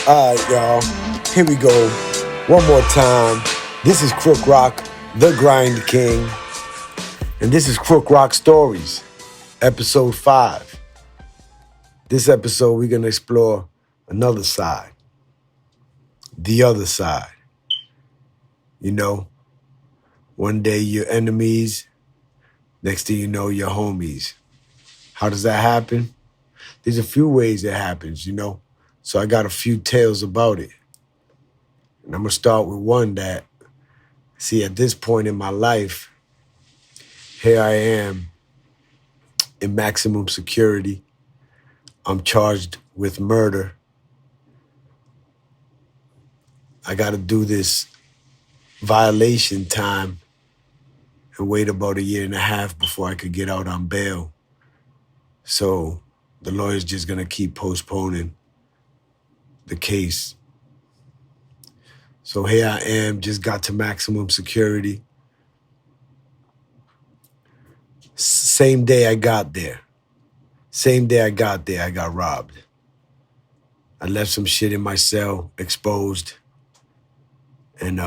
All right, y'all. Here we go. One more time. This is Krook Rock, the Grind King. And this is Krook Rock Stories, episode 5. This episode, we're going to explore another side, the other side. You know, one day you're enemies, next thing you know, you're homies. How does that happen? There's a few ways it happens, So I got a few tales about it. And I'm going to start with one that, see, at this point in my life, here I am in maximum security. I'm charged with murder. I got to do this violation time and wait about 1.5 years before I could get out on bail. So the lawyer's just going to keep postponing the case. So here I am, just got to maximum security. Same day I got there, I got robbed. I left some shit in my cell, exposed. And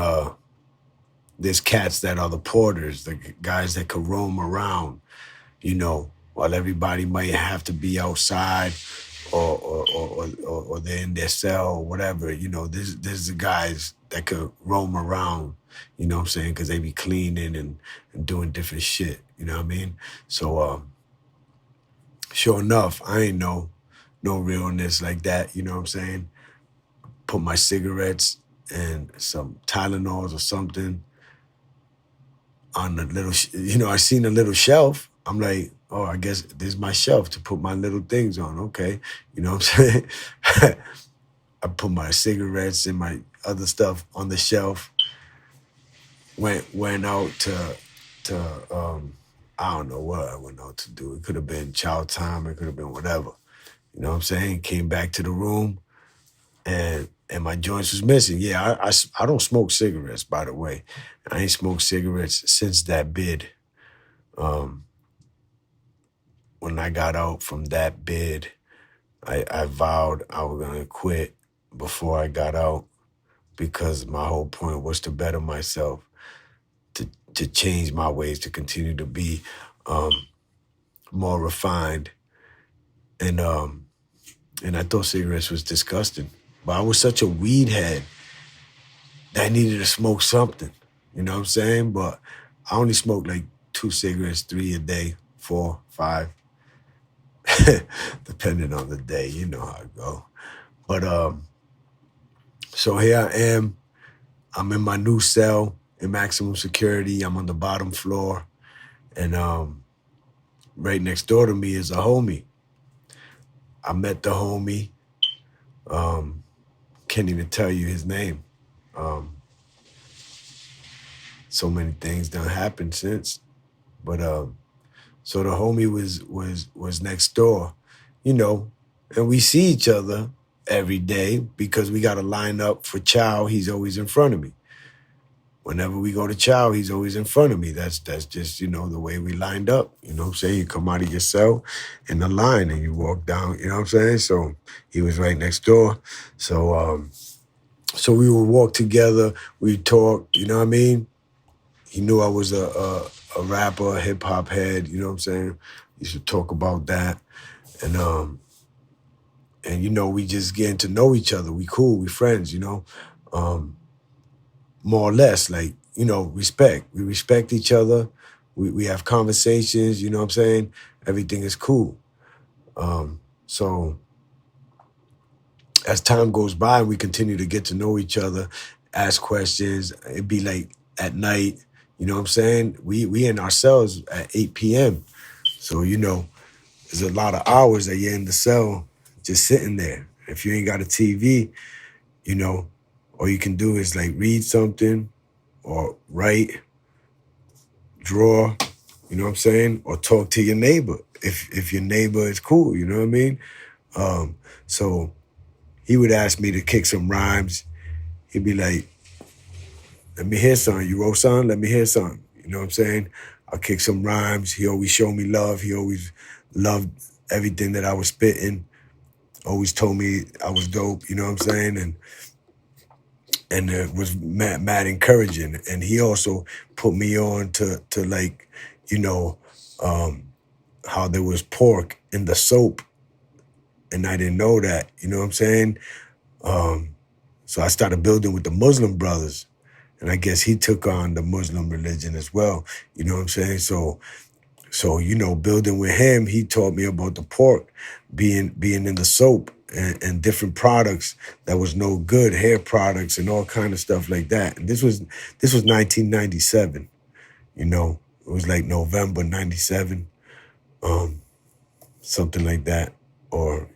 there's cats that are the porters, the guys that could roam around, while everybody might have to be outside or they're in their cell or whatever. There's the guys that could roam around, what I'm saying? Because they be cleaning and doing different shit, you know what I mean? So sure enough, I ain't no realness like that, you know what I'm saying? Put my cigarettes and some Tylenols or something on the little, I seen a little shelf. I'm like, oh, I guess this is my shelf to put my little things on. Okay. You know what I'm saying? I put my cigarettes and my other stuff on the shelf. Went out to I don't know what I went out to do. It could have been chow time. It could have been whatever. You know what I'm saying? Came back to the room and my joints was missing. Yeah, I don't smoke cigarettes, by the way. I ain't smoked cigarettes since that bid. When I got out from that bid, I vowed I was going to quit before I got out because my whole point was to better myself, to change my ways, to continue to be more refined. And I thought cigarettes was disgusting. But I was such a weed head that I needed to smoke something. You know what I'm saying? But I only smoked like 2 cigarettes, 3 a day, 4, 5. Depending on the day, you know how it go. But so here I am. I'm in my new cell in maximum security. I'm on the bottom floor. And right next door to me is a homie. I met the homie. Can't even tell you his name. So many things done happened since. But so the homie was next door, and we see each other every day because we got to line up for chow. He's always in front of me. Whenever we go to chow, he's always in front of me. That's just, the way we lined up. You know what I'm saying? You come out of your cell in the line and you walk down, you know what I'm saying? So he was right next door. So so we would walk together, we'd talk, you know what I mean? He knew I was a rapper, a hip hop head, you know what I'm saying? We used to talk about that. And we just getting to know each other. We cool, we friends, more or less, like, respect. We respect each other. We have conversations, you know what I'm saying? Everything is cool. So as time goes by, we continue to get to know each other, ask questions. It'd be like at night, you know what I'm saying? We in our cells at 8 p.m. So, there's a lot of hours that you're in the cell just sitting there. If you ain't got a TV, all you can do is like read something or write, draw, you know what I'm saying? Or talk to your neighbor if your neighbor is cool, you know what I mean? So he would ask me to kick some rhymes. He'd be like, let me hear something. You wrote something? Let me hear something. You know what I'm saying? I'll kick some rhymes. He always showed me love. He always loved everything that I was spitting. always told me I was dope, you know what I'm saying? And it was mad encouraging. And he also put me on to like, you know, um, how there was pork in the soap, and I didn't know that, you know what I'm saying? Um, so I started building with the Muslim brothers, and I guess he took on the Muslim religion as well, you know what I'm saying? So building with him, he taught me about the pork being in the soap and different products that was no good, hair products and all kind of stuff like that. And this was 1997. It was like November '97, something like that, or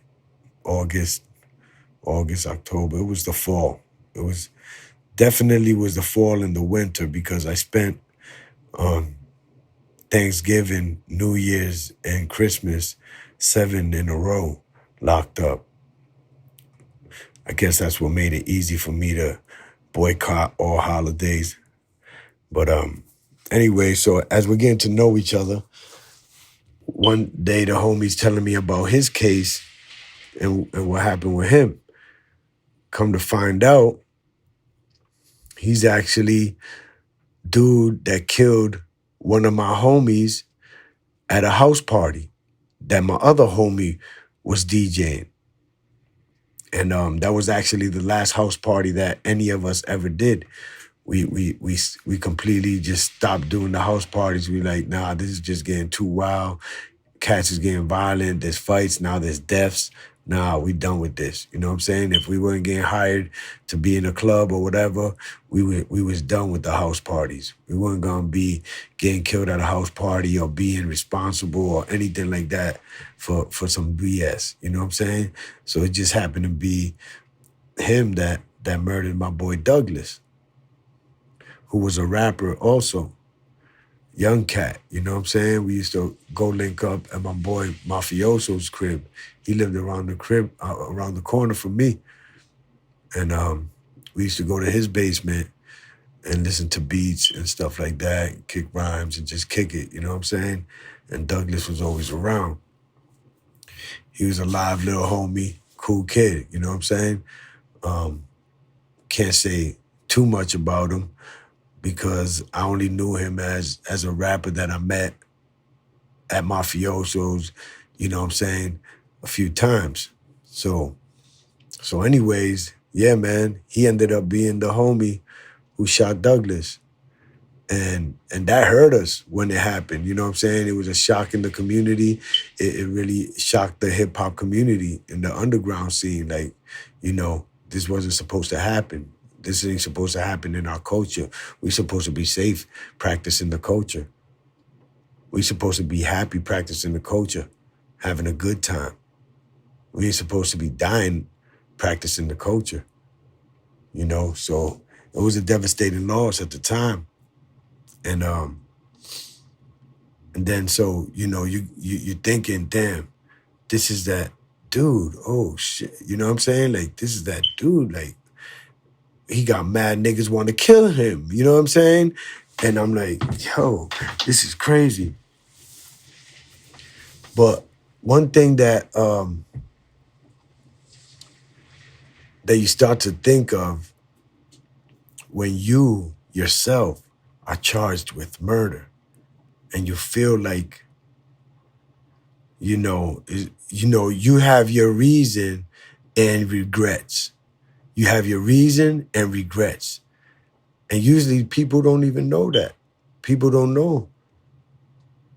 August, October. It was the fall. It was definitely was the fall and the winter because I spent Thanksgiving, New Year's, and Christmas 7 in a row locked up. I guess that's what made it easy for me to boycott all holidays. But anyway, so as we're getting to know each other, one day the homie's telling me about his case and what happened with him. Come to find out, he's actually dude that killed one of my homies at a house party that my other homie was DJing. And that was actually the last house party that any of us ever did. We completely just stopped doing the house parties. We like, nah, this is just getting too wild. Cats is getting violent. There's fights. Now there's deaths. Nah, we done with this. You know what I'm saying? If we weren't getting hired to be in a club or whatever, we was done with the house parties. We weren't gonna be getting killed at a house party or being responsible or anything like that for some BS. You know what I'm saying? So it just happened to be him that murdered my boy Douglas, who was a rapper also. Young cat, you know what I'm saying? We used to go link up at my boy Mafioso's crib. He lived around around the corner from me. And we used to go to his basement and listen to beats and stuff like that, kick rhymes and just kick it, you know what I'm saying? And Douglas was always around. He was a live little homie, cool kid, you know what I'm saying? Can't say too much about him because I only knew him as a rapper that I met at Mafioso's, you know what I'm saying, a few times. So anyways, yeah, man, he ended up being the homie who shot Douglas. And that hurt us when it happened. You know what I'm saying? It was a shock in the community. It really shocked the hip hop community and the underground scene. Like, this wasn't supposed to happen. This ain't supposed to happen in our culture. We're supposed to be safe practicing the culture. We're supposed to be happy practicing the culture, having a good time. We ain't supposed to be dying practicing the culture. So it was a devastating loss at the time. And then so, you're thinking, damn, this is that dude. Oh shit. You know what I'm saying? Like, this is that dude. Like, he got mad niggas want to kill him. You know what I'm saying? And I'm like, yo, this is crazy. But one thing that that you start to think of when you yourself are charged with murder and you feel like, you have your reason and regrets. You have your reason and regrets. And usually people don't even know that. People don't know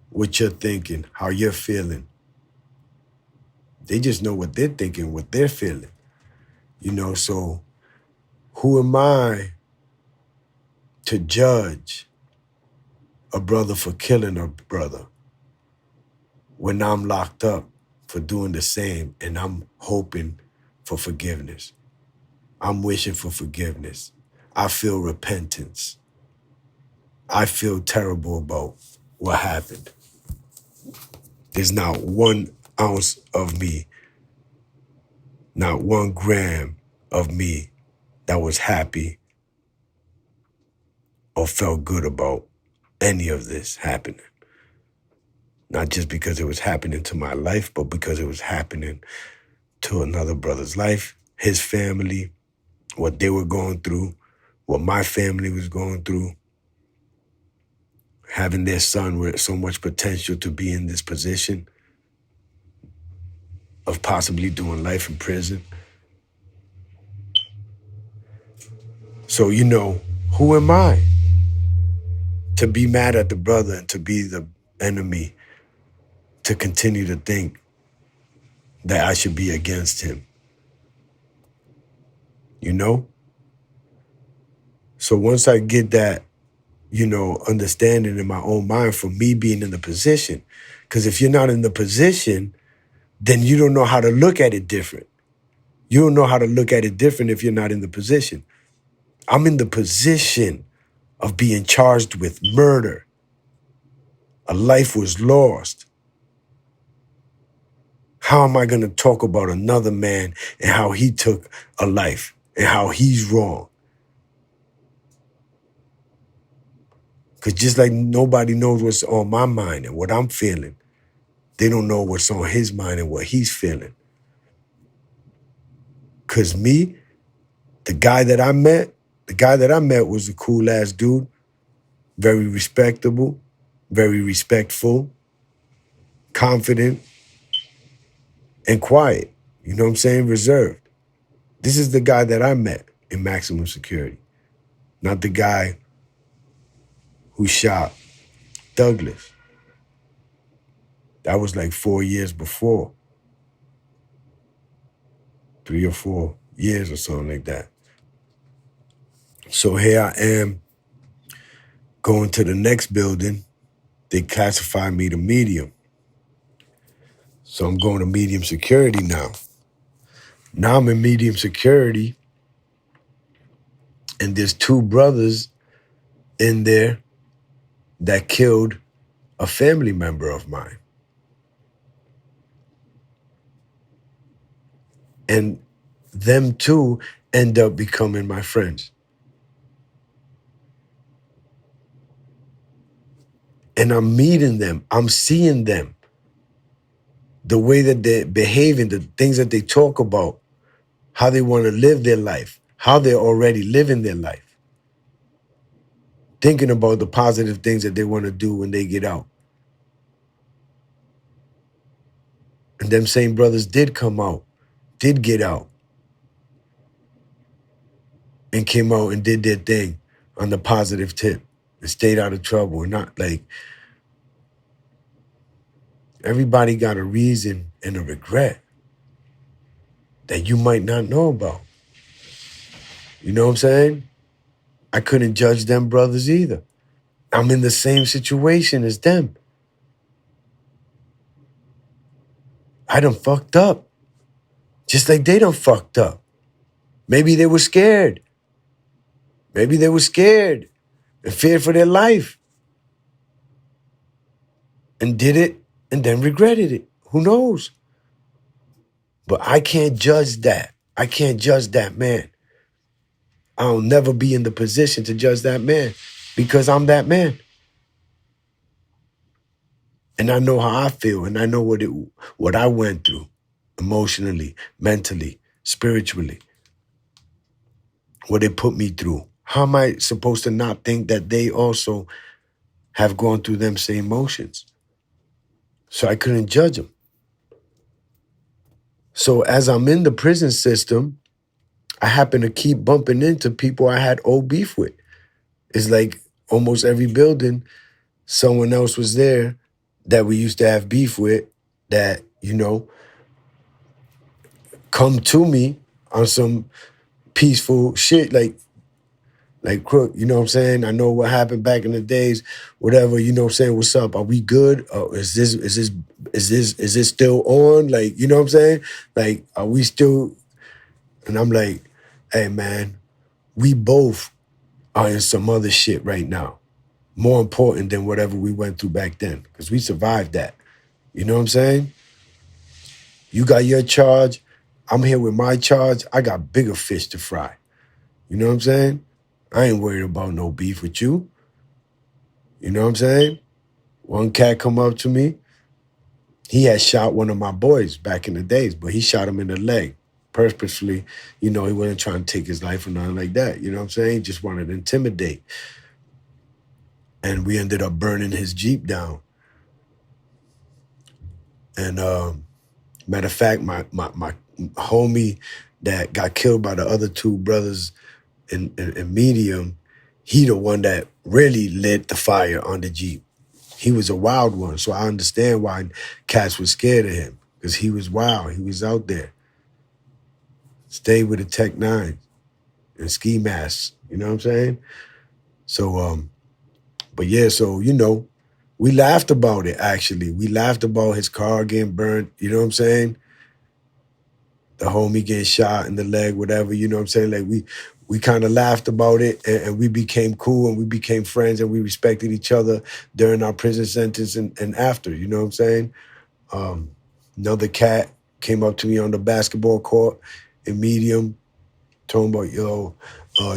what you're thinking, how you're feeling. They just know what they're thinking, what they're feeling. So who am I to judge a brother for killing a brother when I'm locked up for doing the same and I'm hoping for forgiveness? I'm wishing for forgiveness. I feel repentance. I feel terrible about what happened. There's not 1 ounce of me, not 1 gram of me that was happy or felt good about any of this happening. Not just because it was happening to my life, but because it was happening to another brother's life, his family, what they were going through, what my family was going through, having their son with so much potential to be in this position of possibly doing life in prison. So, who am I to be mad at the brother and to be the enemy, to continue to think that I should be against him? So once I get that, understanding in my own mind for me being in the position, because if you're not in the position, then you don't know how to look at it different. You don't know how to look at it different if you're not in the position. I'm in the position of being charged with murder. A life was lost. How am I going to talk about another man and how he took a life and how he's wrong? Because just like nobody knows what's on my mind and what I'm feeling, they don't know what's on his mind and what he's feeling. Because me, the guy that I met was a cool ass dude, very respectable, very respectful, confident, and quiet. You know what I'm saying? Reserved. This is the guy that I met in maximum security, not the guy who shot Douglas. That was like 4 years before. 3 or 4 years or something like that. So here I am going to the next building. They classify me to medium. So I'm going to medium security now. Now I'm in medium security, and there's 2 brothers in there that killed a family member of mine. And them 2 end up becoming my friends. And I'm meeting them. I'm seeing them. The way that they're behaving, the things that they talk about, how they want to live their life, how they're already living their life. Thinking about the positive things that they want to do when they get out. And them same brothers did come out, did get out, and came out and did their thing on the positive tip and stayed out of trouble. And not like, everybody got a reason and a regret that you might not know about. You know what I'm saying? I couldn't judge them brothers either. I'm in the same situation as them. I done fucked up. Just like they done fucked up. Maybe they were scared. Maybe they were scared and feared for their life. And did it and then regretted it. Who knows? But I can't judge that. I can't judge that man. I'll never be in the position to judge that man because I'm that man. And I know how I feel, and I know what I went through emotionally, mentally, spiritually, what it put me through. How am I supposed to not think that they also have gone through them same emotions? So I couldn't judge them. So as I'm in the prison system, I happen to keep bumping into people I had old beef with. It's like almost every building, someone else was there that we used to have beef with that, come to me on some peaceful shit like Krook, you know what I'm saying? I know what happened back in the days, whatever, you know what I'm saying? What's up? Are we good? Is this still on? Like, you know what I'm saying? Like, are we still? And I'm like, hey man, we both are in some other shit right now. More important than whatever we went through back then. Because we survived that. You know what I'm saying? You got your charge. I'm here with my charge. I got bigger fish to fry. You know what I'm saying? I ain't worried about no beef with you. You know what I'm saying? One cat come up to me He had shot one of my boys back in the days, but he shot him in the leg purposefully. He wasn't trying to take his life or nothing like that. You know what I'm saying? He just wanted to intimidate. And we ended up burning his Jeep down. And matter of fact, my homie that got killed by the other two brothers in Medium, he the one that really lit the fire on the Jeep. He was a wild one, so I understand why cats were scared of him, because he was wild. He was out there. Stayed with the Tech 9 and ski masks. You know what I'm saying? So, but yeah, so, we laughed about it, actually. We laughed about his car getting burnt. You know what I'm saying? The homie getting shot in the leg, whatever. You know what I'm saying? Like, we kind of laughed about it, and we became cool, and we became friends, and we respected each other during our prison sentence and after. You know what I'm saying? Another cat came up to me on the basketball court in Medium, talking about,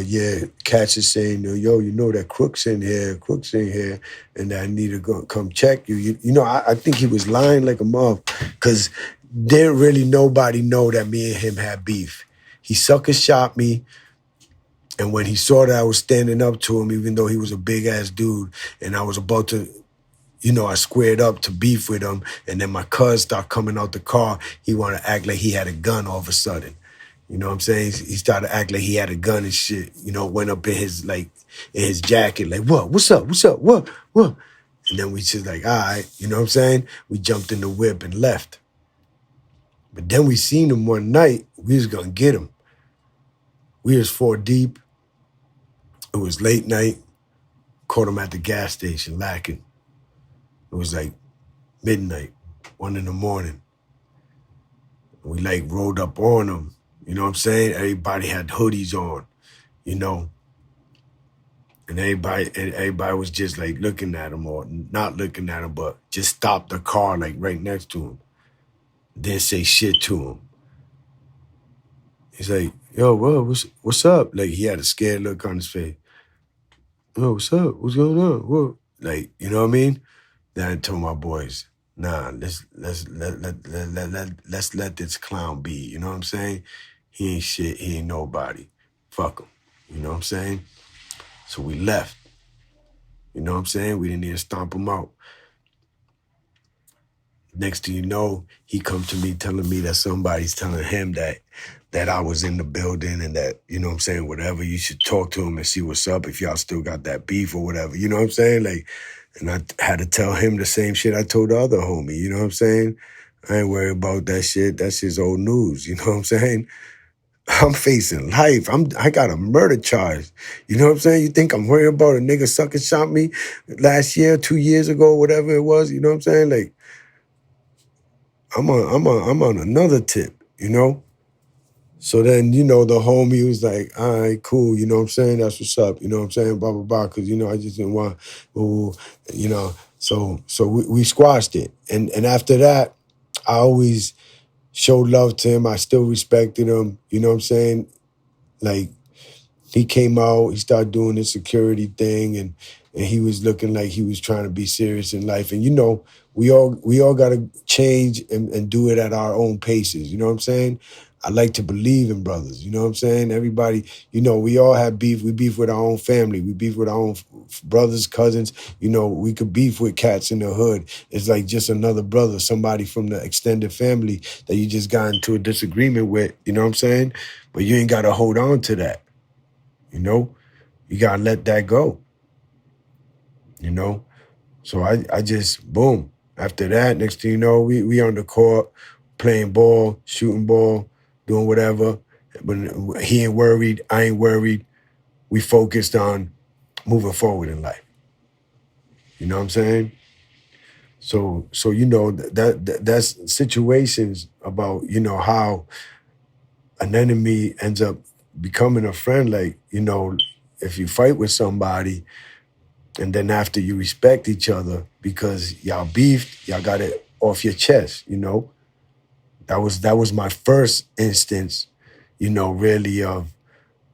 yeah, cats is saying, yo, that Krook's in here, and I need to go come check you. I think he was lying like a mother, because didn't really nobody know that me and him had beef. He sucker shot me, and when he saw that I was standing up to him, even though he was a big-ass dude, and I was about to, I squared up to beef with him, and then my cuz started coming out the car. He wanted to act like he had a gun all of a sudden. You know what I'm saying? He started to act like he had a gun and shit. Went up in his jacket, like, what? What's up? What's up? What? And then we just like, all right, you know what I'm saying? We jumped in the whip and left. But then we seen him one night. We was gonna get him. We was 4 deep. It was late night. Caught him at the gas station, lacking. It was like midnight, 1 in the morning. We like rolled up on him. You know what I'm saying? Everybody had hoodies on, and everybody was just like looking at him, or not looking at him, but just stopped the car like right next to him. Didn't say shit to him. He's like, yo, bro, what's up? Like, he had a scared look on his face. Yo, what's up? What's going on? What? Like, you know what I mean? Then I told my boys, nah, let's let this clown be. You know what I'm saying? He ain't shit. He ain't nobody. Fuck him. You know what I'm saying? So we left. You know what I'm saying? We didn't even stomp him out. Next thing you know, he come to me telling me that somebody's telling him that I was in the building, and that, you know what I'm saying, whatever, you should talk to him and see what's up if y'all still got that beef or whatever. You know what I'm saying? Like, and I had to tell him the same shit I told the other homie. You know what I'm saying? I ain't worried about that shit. That's just old news. You know what I'm saying? I'm facing life. I got a murder charge. You know what I'm saying? You think I'm worried about a nigga sucker shot me last year, 2 years ago, whatever it was? You know what I'm saying? Like, I'm on another tip. So then, the homie was like, all right, cool, you know what I'm saying? That's what's up, you know what I'm saying? Blah, blah, blah, because, I just didn't want, ooh, so we squashed it. And after that, I always showed love to him. I still respected him, you know what I'm saying? Like, he came out, he started doing the security thing, and he was looking like he was trying to be serious in life. And we all gotta change and do it at our own paces. You know what I'm saying? I like to believe in brothers. You know what I'm saying? Everybody, we all have beef. We beef with our own family. We beef with our own brothers, cousins. We could beef with cats in the hood. It's like just another brother, somebody from the extended family that you just got into a disagreement with. You know what I'm saying? But you ain't gotta hold on to that. You gotta let that go. So I just, boom. After that, next thing you know, we on the court, playing ball, shooting ball, doing whatever. But he ain't worried, I ain't worried. We focused on moving forward in life. You know what I'm saying? So that's situations about, how an enemy ends up becoming a friend. Like, if you fight with somebody, and then after you respect each other because y'all beefed, y'all got it off your chest, That was my first instance, really of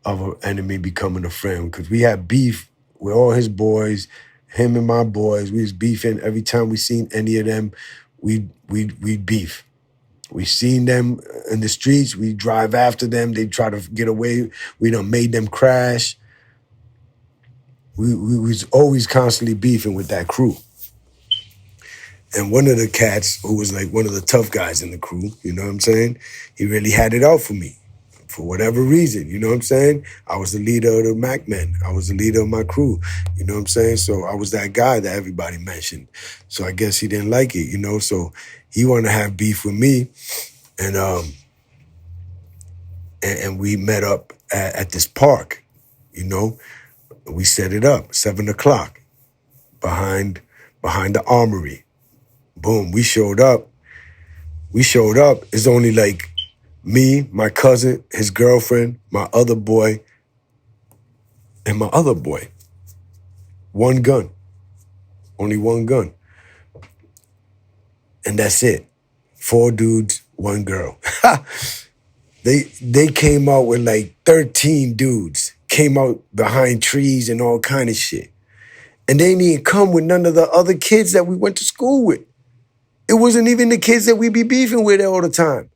an enemy becoming a friend. Because we had beef with all his boys, him and my boys. We was beefing every time we seen any of them. we'd beef. We seen them in the streets. We drive after them. They try to get away. We done made them crash. We was always constantly beefing with that crew. And one of the cats who was like one of the tough guys in the crew, you know what I'm saying? He really had it out for me for whatever reason, you know what I'm saying? I was the leader of the Mac Men. I was the leader of my crew, you know what I'm saying? So I was that guy that everybody mentioned. So I guess he didn't like it, you know? So he wanted to have beef with me. And we met up at this park, you know? We set it up, 7 o'clock, behind the armory. Boom, we showed up. It's only like me, my cousin, his girlfriend, my other boy, and my other boy. One gun. Only one gun. And that's it. 4 dudes, 1 girl. They came out with like 13 dudes. Came out behind trees and all kind of shit. And they didn't even come with none of the other kids that we went to school with. It wasn't even the kids that we be beefing with all the time.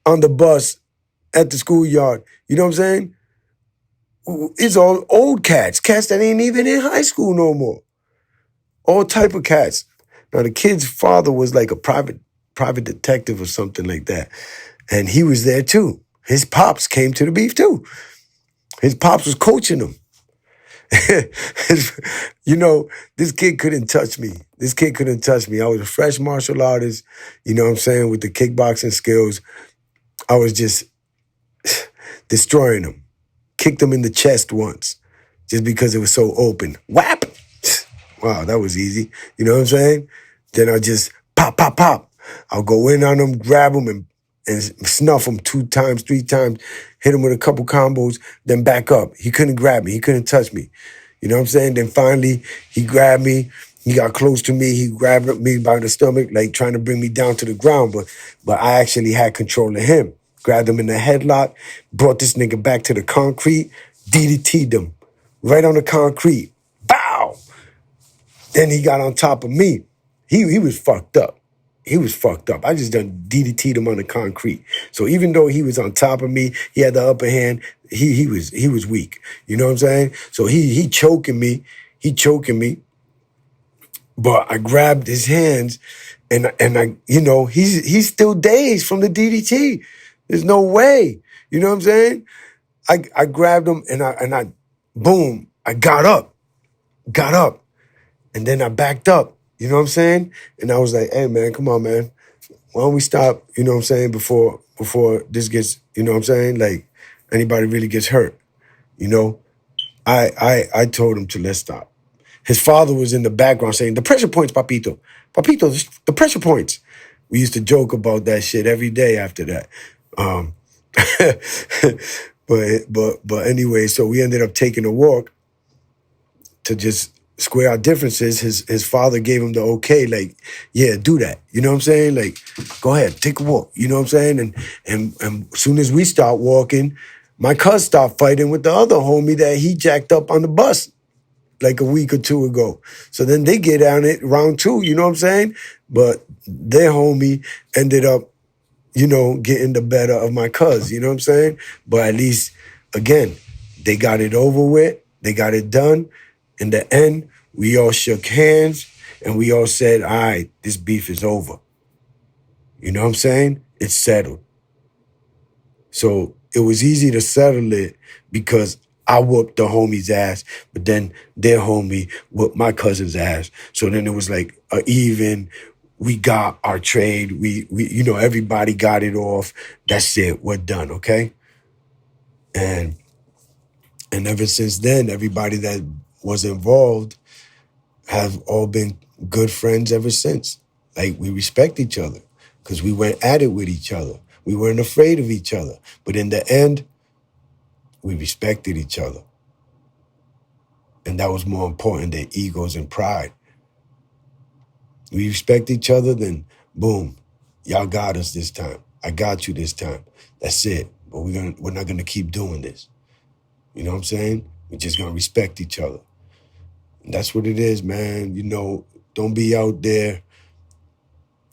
On the bus, at the schoolyard. You know what I'm saying? It's all old cats that ain't even in high school no more. All type of cats. Now the kid's father was like a private detective or something like that. And he was there too. His pops came to the beef too. His pops was coaching him. You know, this kid couldn't touch me. I was a fresh martial artist, you know what I'm saying, with the kickboxing skills. I was just destroying him. Kicked him in the chest once, just because it was so open. Whap! Wow, that was easy. You know what I'm saying? Then I just pop, pop, pop. I'll go in on him, grab him, and snuff him 2 times, 3 times, hit him with a couple combos, then back up. He couldn't grab me. He couldn't touch me. You know what I'm saying? Then finally, he grabbed me. He got close to me. He grabbed me by the stomach, like trying to bring me down to the ground. But I actually had control of him. Grabbed him in the headlock, brought this nigga back to the concrete, DDT'd him right on the concrete. Bow! Then he got on top of me. He was fucked up. I just done DDT'd him on the concrete. So even though he was on top of me, he had the upper hand, he was weak. You know what I'm saying? So he choking me. But I grabbed his hands and I, you know, he's still dazed from the DDT. There's no way. You know what I'm saying? I grabbed him and I boom, I got up. And then I backed up. You know what I'm saying? And I was like, hey man, come on, man. Why don't we stop, you know what I'm saying, before this gets, you know what I'm saying? Like anybody really gets hurt. You know? I told him to let's stop. His father was in the background saying, the pressure points, Papito. Papito, the pressure points. We used to joke about that shit every day after that. But anyway, so we ended up taking a walk to just square our differences. His father gave him the okay, like, yeah, do that. You know what I'm saying? Like, go ahead, take a walk. You know what I'm saying? And as soon as we start walking, my cousin started fighting with the other homie that he jacked up on the bus like a week or 2 ago. So then they get on it round 2, you know what I'm saying? But their homie ended up, you know, getting the better of my cuz, you know what I'm saying? But at least, again, they got it over with. They got it done. In the end, we all shook hands and we all said, all right, this beef is over. You know what I'm saying? It's settled. So it was easy to settle it because I whooped the homie's ass, but then their homie whooped my cousin's ass. So then it was like a even. We got our trade. We you know, everybody got it off. That's it. We're done, okay? And ever since then, everybody that was involved have all been good friends ever since. Like, we respect each other because we went at it with each other. We weren't afraid of each other. But in the end, we respected each other. And that was more important than egos and pride. We respect each other, then boom, y'all got us this time. I got you this time. That's it. But we're not gonna keep doing this. You know what I'm saying? We're just gonna respect each other. And that's what it is, man. You know, don't be out there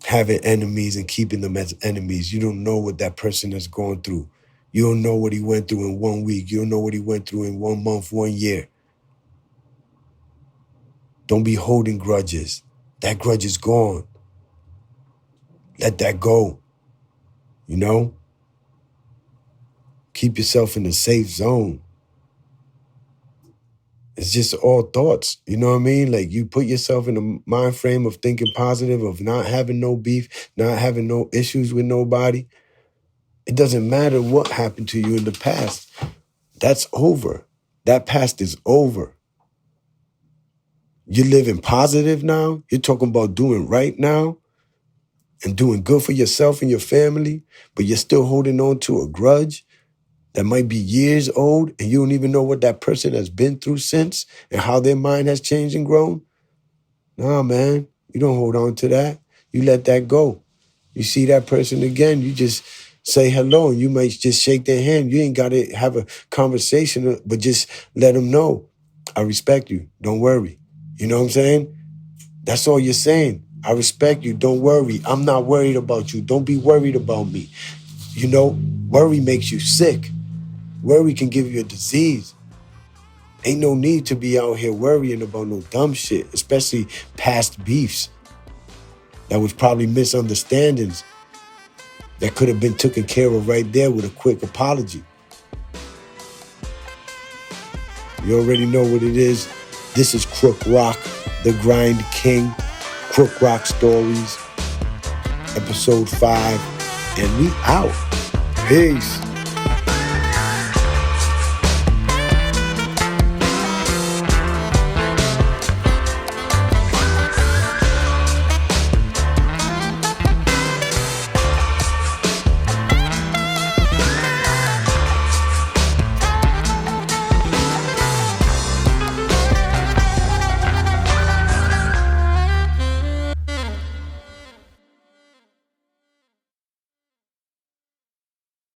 having enemies and keeping them as enemies. You don't know what that person is going through. You don't know what he went through in 1 week. You don't know what he went through in 1 month, 1 year. Don't be holding grudges. That grudge is gone. Let that go. You know? Keep yourself in a safe zone. It's just all thoughts. You know what I mean? Like, you put yourself in a mind frame of thinking positive, of not having no beef, not having no issues with nobody. It doesn't matter what happened to you in the past. That's over. That past is over. You're living positive now. You're talking about doing right now and doing good for yourself and your family, but you're still holding on to a grudge that might be years old, and you don't even know what that person has been through since and how their mind has changed and grown. Nah, man, you don't hold on to that. You let that go. You see that person again, you just say hello, and you might just shake their hand. You ain't got to have a conversation, but just let them know, I respect you. Don't worry. You know what I'm saying? That's all you're saying. I respect you. Don't worry. I'm not worried about you. Don't be worried about me. You know, worry makes you sick. Worry can give you a disease. Ain't no need to be out here worrying about no dumb shit, especially past beefs. That was probably misunderstandings that could have been taken care of right there with a quick apology. You already know what it is. This is Krook Rock, the Grind King. Krook Rock Stories, episode 5, and we out. Peace.